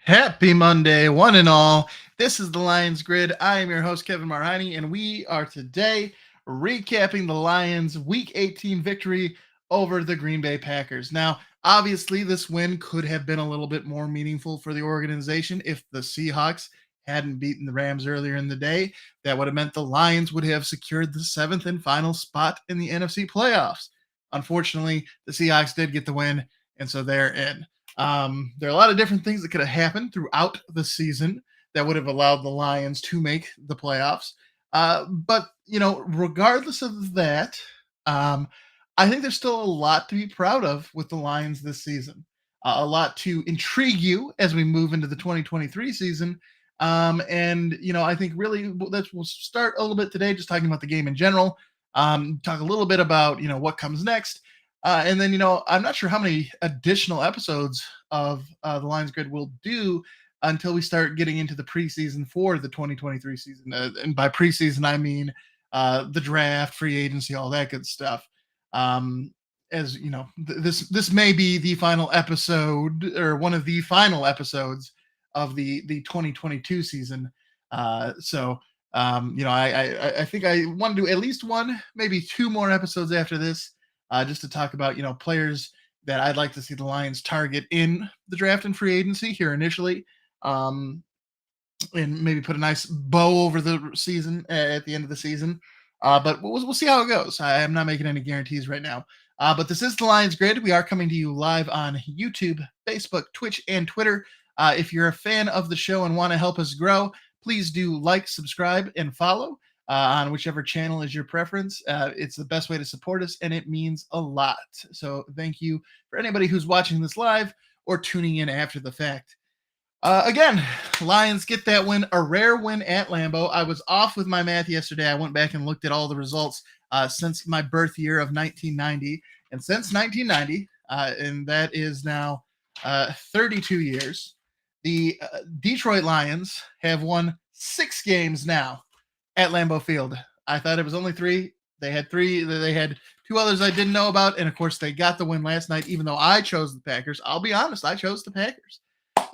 Happy Monday, one and all. This is the Lions Grid. I am your host, Kevin Marhani, and we are today recapping the Lions' Week 18 victory over the Green Bay Packers. Now, obviously, this win could have been a little bit more meaningful for the organization if the Seahawks hadn't beaten the Rams earlier in the day. That would have meant the Lions would have secured the seventh and final spot in the NFC playoffs. Unfortunately, the Seahawks did get the win, and so they're in. There are a lot of different things that could have happened throughout the season that would have allowed the Lions to make the playoffs. But regardless of that, um, I think there's still a lot to be proud of with the Lions this season. A lot to intrigue you as we move into the 2023 season. I think really we'll start a little bit today just talking about the game in general. Talk a little bit about what comes next, and then, I'm not sure how many additional episodes of the Lions Grid we'll do until we start getting into the preseason for the 2023 season. And by preseason, I mean the draft, free agency, all that good stuff. Um, as you know, this may be the final episode or one of the final episodes of the 2022 season. I think I want to do at least one, maybe two more episodes after this, just to talk about players that I'd like to see the Lions target in the draft and free agency here initially, um, and maybe put a nice bow over the season at the end of the season. But we'll see how it goes. I am not making any guarantees right now. But this is the Lions Grid. We are coming to you live on YouTube, Facebook, Twitch, and Twitter. If you're a fan of the show and want to help us grow, please do like, subscribe, and follow on whichever channel is your preference. It's the best way to support us, and it means a lot. So thank you for anybody who's watching this live or tuning in after the fact. Again, Lions get that win, a rare win at Lambeau. I was off with my math yesterday. I went back and looked at all the results since my birth year of 1990. And since 1990, and that is now 32 years, the Detroit Lions have won 6 games now at Lambeau Field. I thought it was only 3. They had 3. They had 2 others I didn't know about. And of course, they got the win last night, even though I chose the Packers. I'll be honest, I chose the Packers.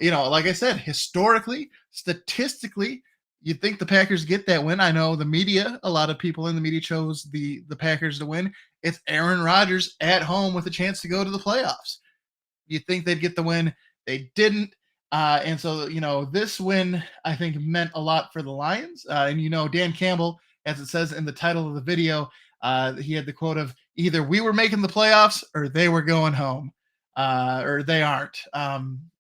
Like I said, historically, statistically, you'd think the Packers get that win. I know the media, a lot of people in the media chose the Packers to win. It's Aaron Rodgers at home with a chance to go to the playoffs. You'd think they'd get the win. They didn't. And so, this win, I think, meant a lot for the Lions. Dan Campbell, as it says in the title of the video, he had the quote of either we were making the playoffs or they were going home, or they aren't.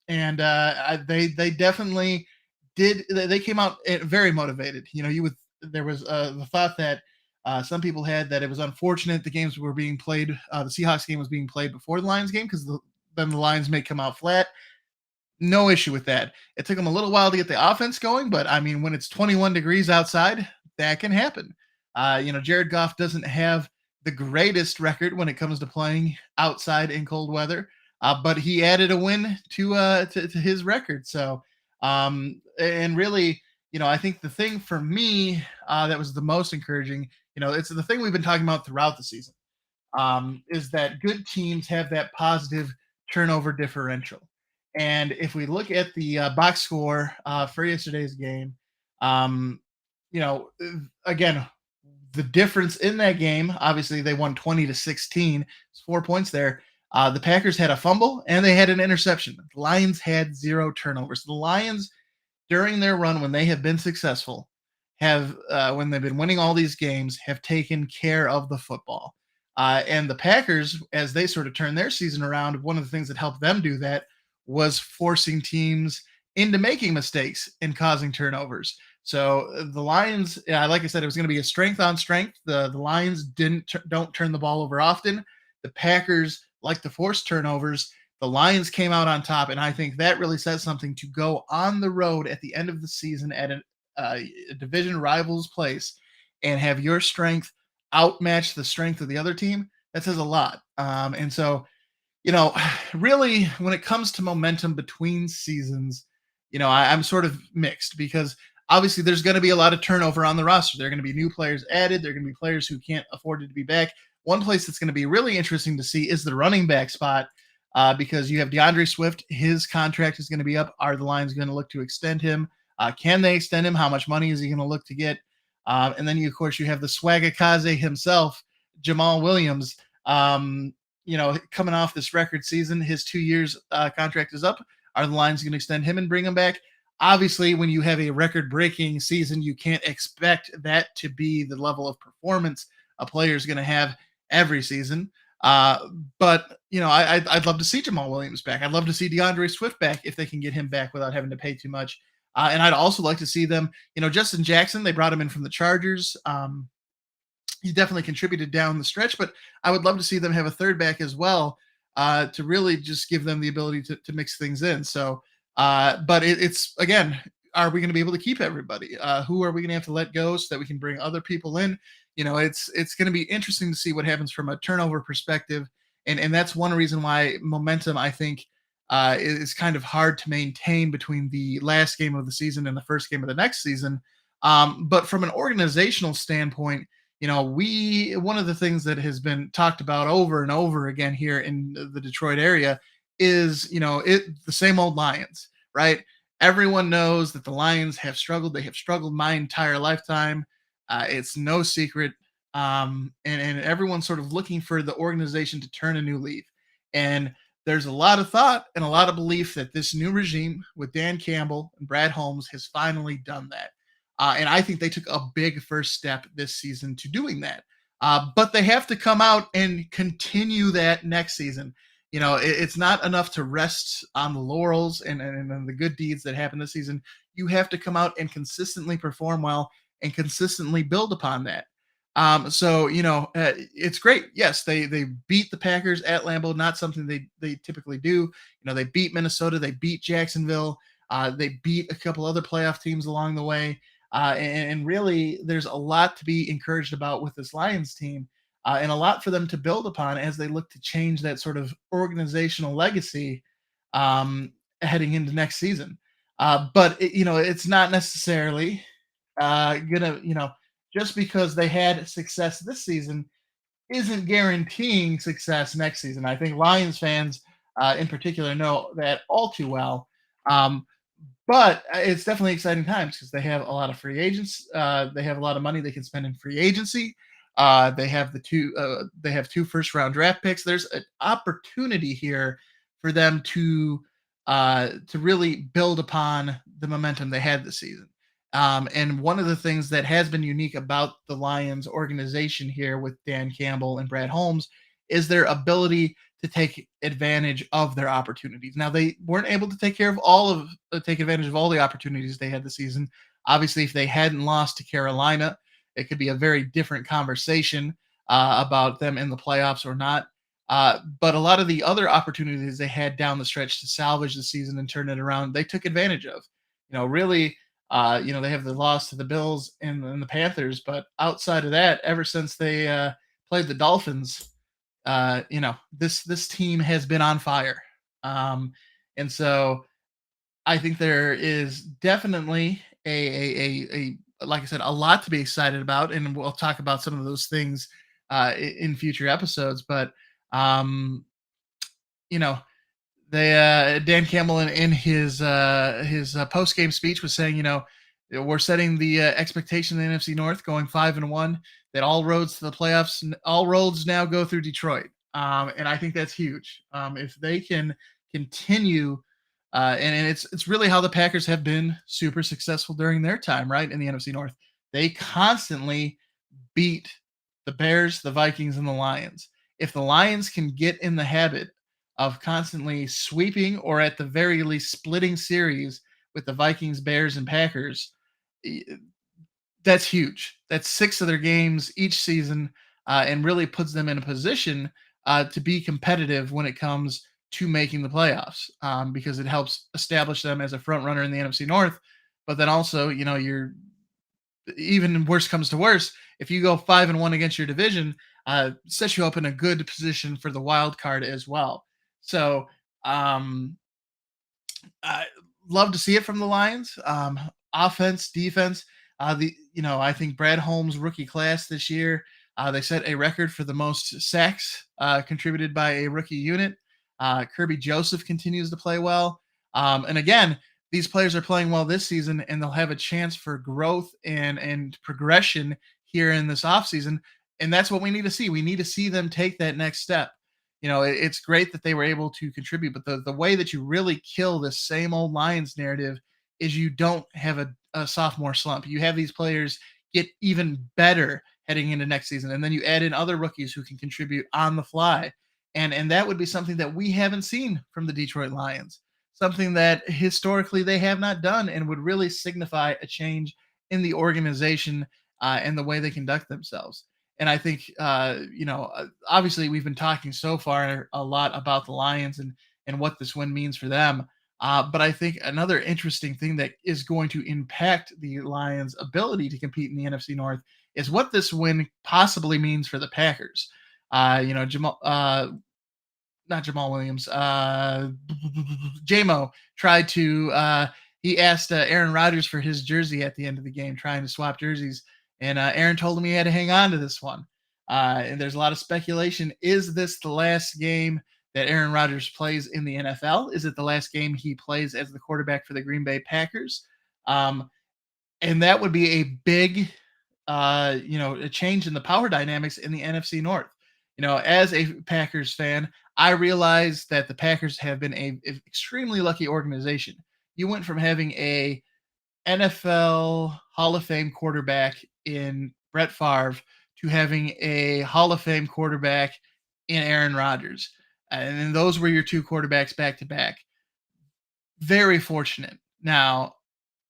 They definitely did. They came out very motivated. There was the thought that some people had that it was unfortunate the games were being played. The Seahawks game was being played before the Lions game because then the Lions may come out flat. No issue with that. It took them a little while to get the offense going, but I mean, when it's 21 degrees outside, that can happen. Jared Goff doesn't have the greatest record when it comes to playing outside in cold weather. But he added a win to his record. So, and really, I think the thing for me that was the most encouraging, it's the thing we've been talking about throughout the season, is that good teams have that positive turnover differential. And if we look at the box score for yesterday's game, um, again, the difference in that game, obviously they won 20-16. It's 4 points there. The Packers had a fumble and they had an interception. The Lions had 0 turnovers. The Lions, during their run, when they have been successful, have when they've been winning all these games, have taken care of the football. And the Packers, as they sort of turned their season around, one of the things that helped them do that was forcing teams into making mistakes and causing turnovers. So the Lions, like I said, it was going to be a strength on strength. The Lions don't turn the ball over often. The Packers like to force turnovers. The Lions came out on top, and I think that really says something to go on the road at the end of the season at a division rival's place and have your strength outmatch the strength of the other team. That says a lot. And so, really, when it comes to momentum between seasons, I'm sort of mixed because obviously there's going to be a lot of turnover on the roster. There are going to be new players added. There are going to be players who can't afford it to be back. One place that's going to be really interesting to see is the running back spot. because you have DeAndre Swift. His contract is going to be up. Are the Lions going to look to extend him? Can they extend him? How much money is he going to look to get? And then, of course, you have the Swagakaze himself, Jamal Williams. Coming off this record season, his 2 years contract is up. Are the Lions going to extend him and bring him back? Obviously, when you have a record-breaking season, you can't expect that to be the level of performance a player is going to have every season. Uh, but I'd love to see Jamal Williams back. I'd love to see DeAndre Swift back if they can get him back without having to pay too much. And I'd also like to see them. Justin Jackson. They brought him in from the Chargers. He definitely contributed down the stretch, but I would love to see them have a third back as well to really just give them the ability to mix things in. So, but it's again, are we going to be able to keep everybody? Who are we going to have to let go so that we can bring other people in? It's going to be interesting to see what happens from a turnover perspective, and that's one reason why momentum I think is kind of hard to maintain between the last game of the season and the first game of the next season. But from an organizational standpoint, we one of the things that has been talked about over and over again here in the Detroit area is the same old Lions, right? Everyone knows that the Lions have struggled. They have struggled my entire lifetime. It's no secret. And everyone's sort of looking for the organization to turn a new leaf. And there's a lot of thought and a lot of belief that this new regime with Dan Campbell and Brad Holmes has finally done that. And I think they took a big first step this season to doing that. But they have to come out and continue that next season. It's not enough to rest on the laurels and the good deeds that happened this season. You have to come out and consistently perform well and consistently build upon that. It's great. Yes, they beat the Packers at Lambeau, not something they typically do. They beat Minnesota, they beat Jacksonville, they beat a couple other playoff teams along the way. And really, there's a lot to be encouraged about with this Lions team, and a lot for them to build upon as they look to change that sort of organizational legacy heading into next season. It's not necessarily gonna, just because they had success this season isn't guaranteeing success next season. I think Lions fans, in particular, know that all too well. Um, but it's definitely exciting times because they have a lot of free agents. They have a lot of money they can spend in free agency. They have two first round draft picks. There's an opportunity here for them to really build upon the momentum they had this season. And one of the things that has been unique about the Lions organization here with Dan Campbell and Brad Holmes is their ability to take advantage of their opportunities. Now they weren't able to take advantage of all the opportunities they had this season. Obviously, if they hadn't lost to Carolina, it could be a very different conversation about them in the playoffs or not. But a lot of the other opportunities they had down the stretch to salvage the season and turn it around, they took advantage of. Really, they have the loss to the Bills and the Panthers, but outside of that, ever since they played the Dolphins, this team has been on fire. And so I think there is definitely a like I said, a lot to be excited about, and we'll talk about some of those things in future episodes. But um, you know, they Dan Campbell in his post game speech was saying, we're setting the expectation in the NFC North, going 5-1. That all roads to the playoffs, all roads now go through Detroit, and I think that's huge. If they can continue, and it's really how the Packers have been super successful during their time, right, in the NFC North. They constantly beat the Bears, the Vikings, and the Lions. If the Lions can get in the habit of constantly sweeping or at the very least splitting series with the Vikings, Bears, and Packers, that's huge. That's 6 of their games each season, and really puts them in a position to be competitive when it comes to making the playoffs, because it helps establish them as a front runner in the NFC North. But then also, you're even worse comes to worse, if you go 5-1 against your division, sets you up in a good position for the wild card as well. So, I love to see it from the Lions. Offense, defense. I think Brad Holmes' rookie class this year, they set a record for the most sacks contributed by a rookie unit. Kirby Joseph continues to play well. And again, these players are playing well this season, and they'll have a chance for growth and progression here in this offseason. And that's what we need to see. We need to see them take that next step. It's great that they were able to contribute, but the way that you really kill this same old Lions narrative is you don't have a sophomore slump. You have these players get even better heading into next season, and then you add in other rookies who can contribute on the fly, and that would be something that we haven't seen from the Detroit Lions, something that historically they have not done, and would really signify a change in the organization and the way they conduct themselves. And I think, obviously we've been talking so far a lot about the Lions and what this win means for them. But I think another interesting thing that is going to impact the Lions' ability to compete in the NFC North is what this win possibly means for the Packers. Jamal, not Jamal Williams, JMO tried to, he asked Aaron Rodgers for his jersey at the end of the game, trying to swap jerseys. And Aaron told him he had to hang on to this one. And there's a lot of speculation. Is this the last game that Aaron Rodgers plays in the NFL? Is it the last game he plays as the quarterback for the Green Bay Packers? And that would be a big, a change in the power dynamics in the NFC North. As a Packers fan, I realize that the Packers have been a extremely lucky organization. You went from having a NFL Hall of Fame quarterback in Brett Favre to having a Hall of Fame quarterback in Aaron Rodgers. And then those were your two quarterbacks back to back. Very fortunate. Now,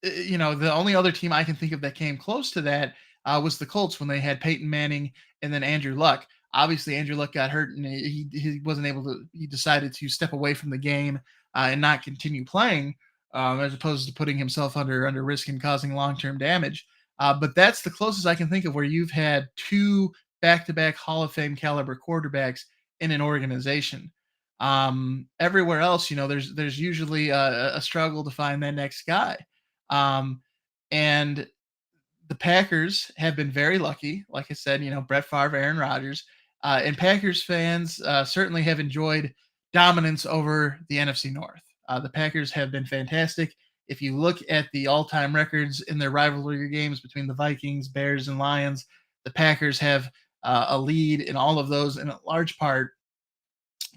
the only other team I can think of that came close to that was the Colts when they had Peyton Manning and then Andrew Luck. Obviously, Andrew Luck got hurt and he wasn't able to. He decided to step away from the game and not continue playing, as opposed to putting himself under risk and causing long-term damage. But that's the closest I can think of where you've had two back-to-back Hall of Fame caliber quarterbacks in an organization. Everywhere else, there's usually a struggle to find that next guy. And the Packers have been very lucky. Like I said, Brett Favre, Aaron Rodgers, and Packers fans certainly have enjoyed dominance over the NFC North. The Packers have been fantastic. If you look at the all-time records in their rivalry games between the Vikings, Bears, and Lions, the Packers have a lead in all of those, and a large part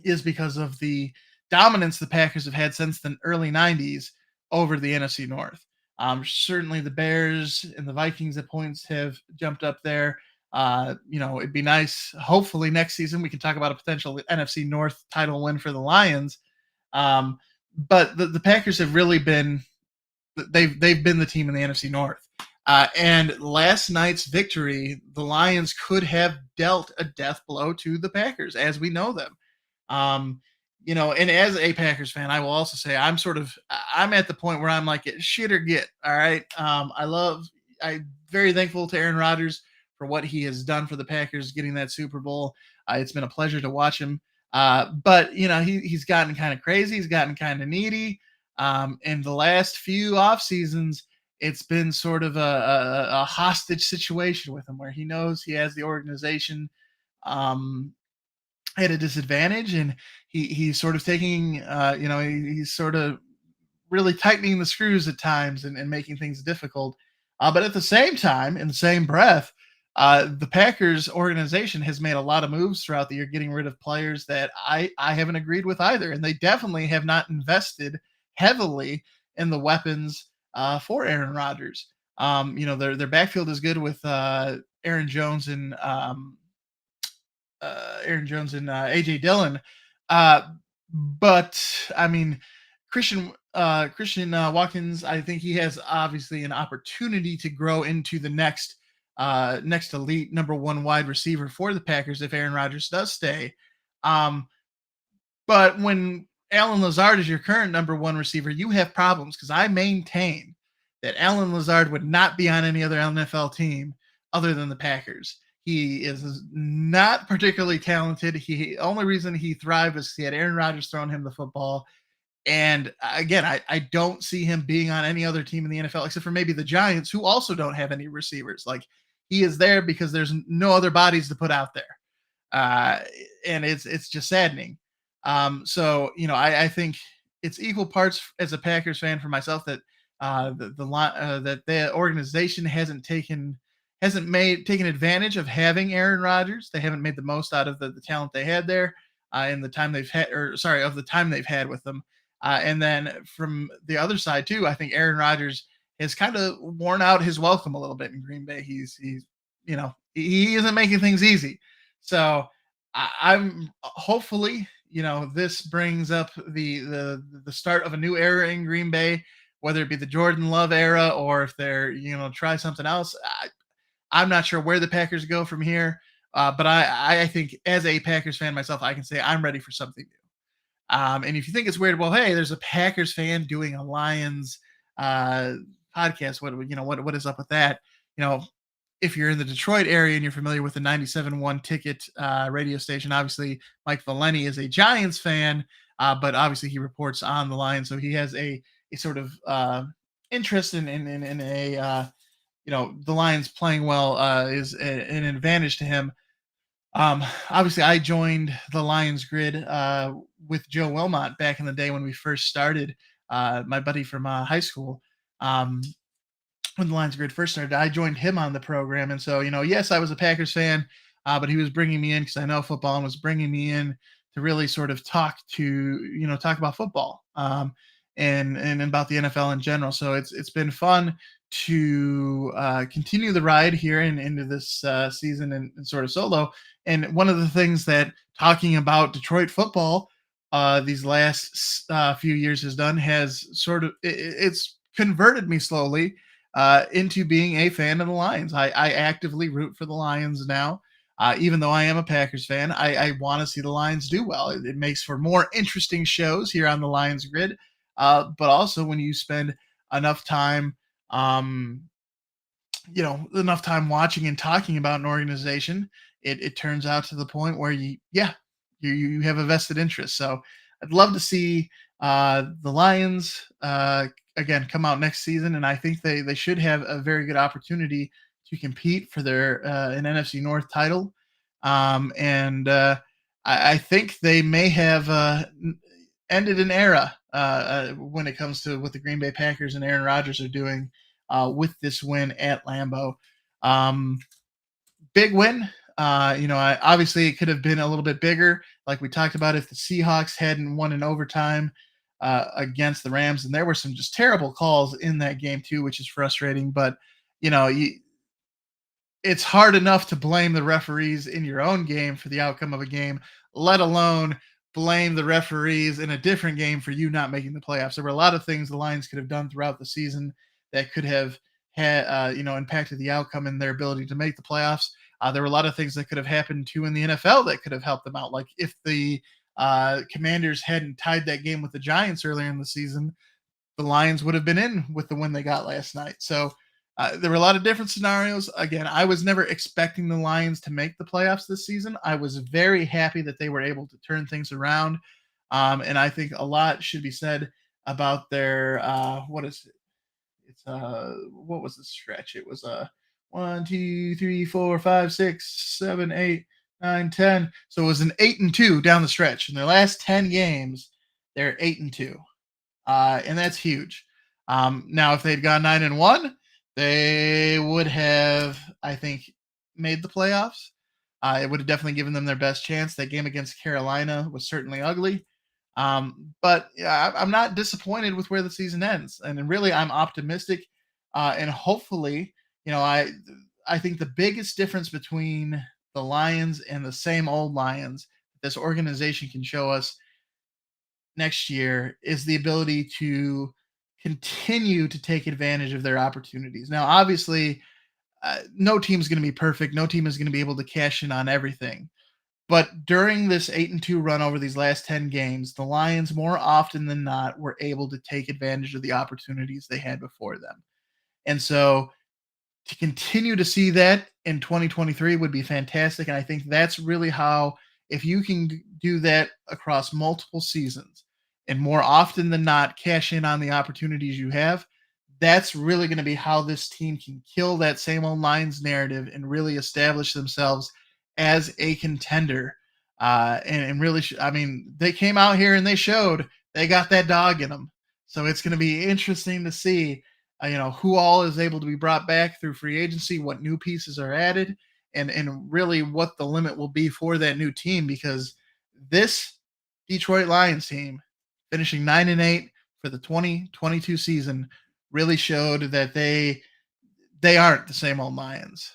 is because of the dominance the Packers have had since the early 90s over the NFC North. Certainly the Bears and the Vikings at points have jumped up there. It'd be nice. Hopefully next season we can talk about a potential NFC North title win for the Lions. But the Packers have really been they've been the team in the NFC North. And last night's victory, the Lions could have dealt a death blow to the Packers as we know them. And as a Packers fan, I will also say I'm at the point where I'm like, shit or get. All right. I'm very thankful to Aaron Rodgers for what he has done for the Packers, getting that Super Bowl. It's been a pleasure to watch him. But he's gotten kind of crazy. He's gotten kind of needy. In the last few off seasons, it's been sort of a hostage situation with him where he knows he has the organization at a disadvantage, and he's sort of taking, he's sort of really tightening the screws at times and making things difficult. But at the same time, in the same breath, the Packers organization has made a lot of moves throughout the year, getting rid of players that I haven't agreed with either, and they definitely have not invested heavily in the weapons for Aaron Rodgers. Their backfield is good with Aaron Jones and AJ Dillon. But I mean, Christian Watkins, I think he has obviously an opportunity to grow into the next elite number one wide receiver for the Packers if Aaron Rodgers does stay. But when Alan Lazard is your current number one receiver, you have problems because I maintain that Alan Lazard would not be on any other NFL team other than the Packers. He is not particularly talented. Only reason he thrived was he had Aaron Rodgers throwing him the football. And again, I don't see him being on any other team in the NFL except for maybe the Giants, who also don't have any receivers. Like, he is there because there's no other bodies to put out there. And it's just saddening. So I think it's equal parts as a Packers fan for myself that that the organization hasn't made taken advantage of having Aaron Rodgers. They haven't made the most out of the talent they had there in the time they've had, or sorry, of the time they've had with them. And then from the other side too, I think Aaron Rodgers has kind of worn out his welcome a little bit in Green Bay. He's he isn't making things easy. So I'm hopefully this brings up the start of a new era in Green Bay, whether it be the Jordan Love era or if they're try something else. I'm not sure where the Packers go from here, but I think as a Packers fan myself, I can say I'm ready for something new. And if you think it's weird, well, hey, there's a Packers fan doing a Lions uh, podcast. What is up with that? You know, if you're in the Detroit area and you're familiar with the 97.1 ticket radio station, obviously Mike Valeni is a Giants fan, but obviously he reports on the Lions, so he has a sort of interest in a the Lions playing well is an advantage to him. Obviously, I joined the Lions grid with Joe Wilmot back in the day when we first started. My buddy from high school. When the Lions grid first started, I joined him on the program, and so yes, I was a Packers fan, but he was bringing me in because I know football and was bringing me in to really sort of talk about football, and about the NFL in general. So it's been fun to continue the ride here and into this season and sort of solo. And one of the things that talking about Detroit football these last few years has done has sort of it's converted me slowly into being a fan of the Lions. I actively root for the Lions now. Even though I am a Packers fan, I want to see the Lions do well. It makes for more interesting shows here on the Lions grid. But also, when you spend enough time, um, enough time watching and talking about an organization, it turns out to the point where you have a vested interest. So I'd love to see the Lions again come out next season, and I think they should have a very good opportunity to compete for their an NFC North title. And I think they may have ended an era when it comes to what the Green Bay Packers and Aaron Rodgers are doing with this win at Lambeau. Um, Big win. Obviously it could have been a little bit bigger, like we talked about, if the Seahawks hadn't won in overtime against the Rams, and there were some just terrible calls in that game too, which is frustrating. But you know, you, it's hard enough to blame the referees in your own game for the outcome of a game, let alone blame the referees in a different game for you not making the playoffs. There were a lot of things the Lions could have done throughout the season that could have had, impacted the outcome and their ability to make the playoffs. There were a lot of things that could have happened too in the NFL that could have helped them out. Like if the Commanders hadn't tied that game with the Giants earlier in the season, the Lions would have been in with the win they got last night. So there were a lot of different scenarios. Again, I was never expecting the Lions to make the playoffs this season. I was very happy that they were able to turn things around. And I think a lot should be said about their what is it? It's what was the stretch? It was 1, 2, 3, 4, 5, 6, 7, 8, 9, 10. So it was an 8-2 down the stretch. In their last 10 games, they're 8-2. And that's huge. Now, if they'd gone 9-1, they would have, I think, made the playoffs. It would have definitely given them their best chance. That game against Carolina was certainly ugly. But yeah, I'm not disappointed with where the season ends, and really, I'm optimistic, and hopefully, you know, I think the biggest difference between the Lions and the same old Lions this organization can show us next year is the ability to continue to take advantage of their opportunities. Now, obviously, no team is going to be perfect. No team is going to be able to cash in on everything. But during this 8-2 run over these last 10 games, the Lions more often than not were able to take advantage of the opportunities they had before them. And so to continue to see that in 2023 would be fantastic. And I think that's really how, if you can do that across multiple seasons and more often than not cash in on the opportunities you have, that's really going to be how this team can kill that same old Lions narrative and really establish themselves as a contender and really, I mean, they came out here and they showed they got that dog in them. So it's going to be interesting to see, who all is able to be brought back through free agency, what new pieces are added, and really what the limit will be for that new team because this Detroit Lions team finishing 9-8 for the 2022 season really showed that they aren't the same old Lions.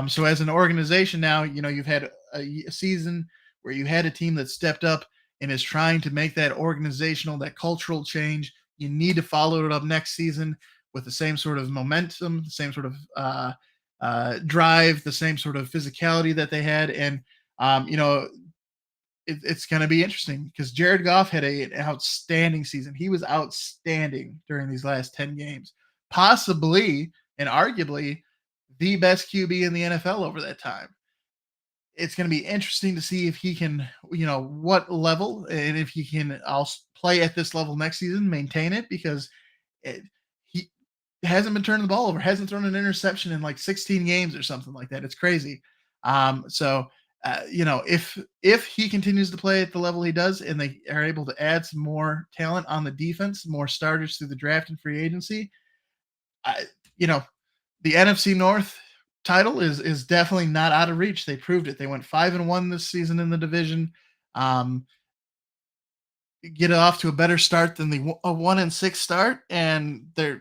So as an organization now, you've had a season where you had a team that stepped up and is trying to make that organizational, that cultural change. You need to follow it up next season with the same sort of momentum, the same sort of drive, the same sort of physicality that they had, and it's going to be interesting because Jared Goff had an outstanding season. He was outstanding during these last 10 games, possibly and arguably the best QB in the NFL over that time. It's going to be interesting to see if he can, what level and if he can also play at this level next season, maintain it because he hasn't been turning the ball over, hasn't thrown an interception in like 16 games or something like that. It's crazy. If he continues to play at the level he does, and they are able to add some more talent on the defense, more starters through the draft and free agency, I, you know, the NFC North title is definitely not out of reach. They proved it. They went 5-1 this season in the division. Um, get off to a better start than the 1-6 start, and they're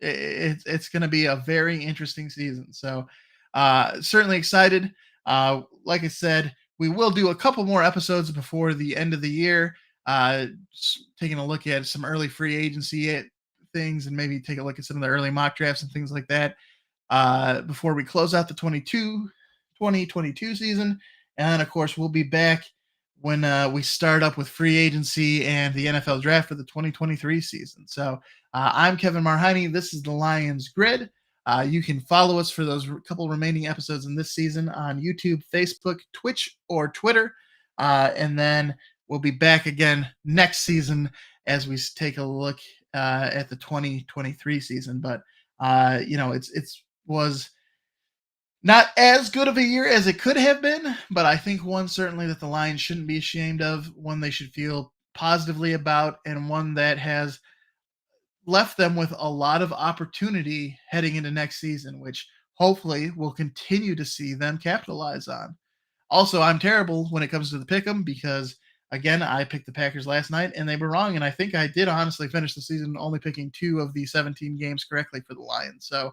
it's going to be a very interesting season. So certainly excited. Like I said, we will do a couple more episodes before the end of the year, taking a look at some early free agency things and maybe take a look at some of the early mock drafts and things like that before we close out the 2022 season. And of course, we'll be back when we start up with free agency and the NFL draft for the 2023 season. So I'm Kevin Marhine. This is the Lions Grid. You can follow us for those couple remaining episodes in this season on YouTube, Facebook, Twitch, or Twitter. And then we'll be back again next season as we take a look at the 2023 season. But it was not as good of a year as it could have been, but I think one certainly that the Lions shouldn't be ashamed of, one they should feel positively about, and one that has left them with a lot of opportunity heading into next season, which hopefully we'll continue to see them capitalize on. Also, I'm terrible when it comes to the pick 'em because, again, I picked the Packers last night and they were wrong. And I think I did honestly finish the season only picking 2 of the 17 games correctly for the Lions. So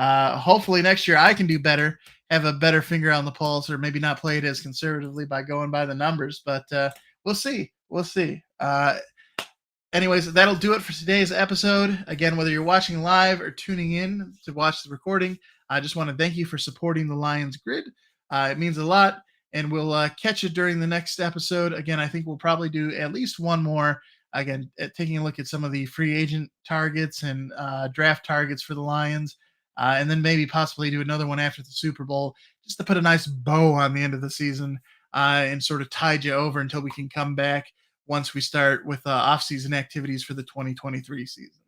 hopefully next year I can do better, have a better finger on the pulse, or maybe not play it as conservatively by going by the numbers. But we'll see. We'll see. Anyways, that'll do it for today's episode. Again, whether you're watching live or tuning in to watch the recording, I just want to thank you for supporting the Lions Grid. It means a lot, and we'll catch you during the next episode. Again, I think we'll probably do at least one more, again, taking a look at some of the free agent targets and draft targets for the Lions, and then maybe possibly do another one after the Super Bowl, just to put a nice bow on the end of the season and sort of tide you over until we can come back once we start with off-season activities for the 2023 season.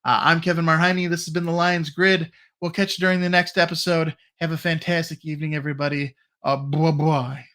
I'm Kevin Marhine. This has been the Lions Grid. We'll catch you during the next episode. Have a fantastic evening, everybody. Bye-bye.